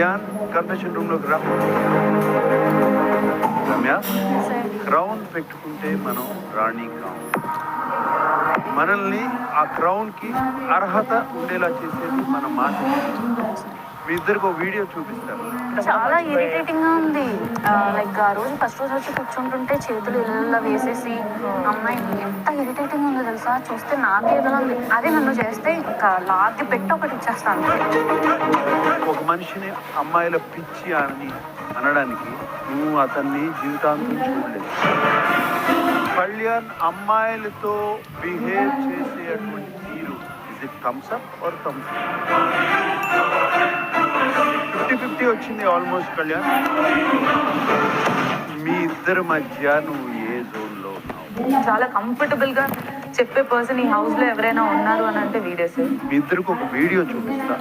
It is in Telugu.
కళ్యాణ్ కన్ఫెషన్ రూమ్ లోకి రా. రమ్య, క్రౌన్ పెట్టుకుంటే మనం రాణి కాం. మనల్ని ఆ క్రౌన్ కి అర్హత ఉండేలా చేసేది మన మాట. మీ ఇద్దరికి ఒక వీడియో చూపిస్తారు. చాలా ఇరిటేటింగ్ గా ఉంది. లైక్ ఆ రోజు ఫస్ట్ రోజు వచ్చి కూర్చుంటుంటే చేతులు ఇలా వేసేసి అమ్మాయి ఎంత ఇరిటేటింగ్ ఉందో తెలుసా. చూస్తే నాకే ఏదో ఉంది. అదే నన్ను చేస్తే ఇంకా లాగి పెట్టి ఒకటి ఇచ్చేస్తాను. ఒక మనిషిని అమ్మాయిల పిచ్చి అని అనడానికి నువ్వు అతన్ని జీవితాంతం చూడలేదు. కళ్యాణ్ అమ్మాయిలతో బిహేవ్ చేసేటువంటి తీరు ఇది thumbs up or thumbs up? 50-50 వచ్చింది ఆల్మోస్ట్. కళ్యాణ్, మీ ఇద్దరి మధ్య నువ్వు ఏ జోన్ లో ఉన్నావు? చాలా కంఫర్టబుల్ గా చెప్పే పర్సన్ ఈ హౌస్ లో ఎవరైనా ఉన్నారు అని అంటే వీడియోస్. మీ ఇద్దరికి ఒక వీడియో చూపిస్తా.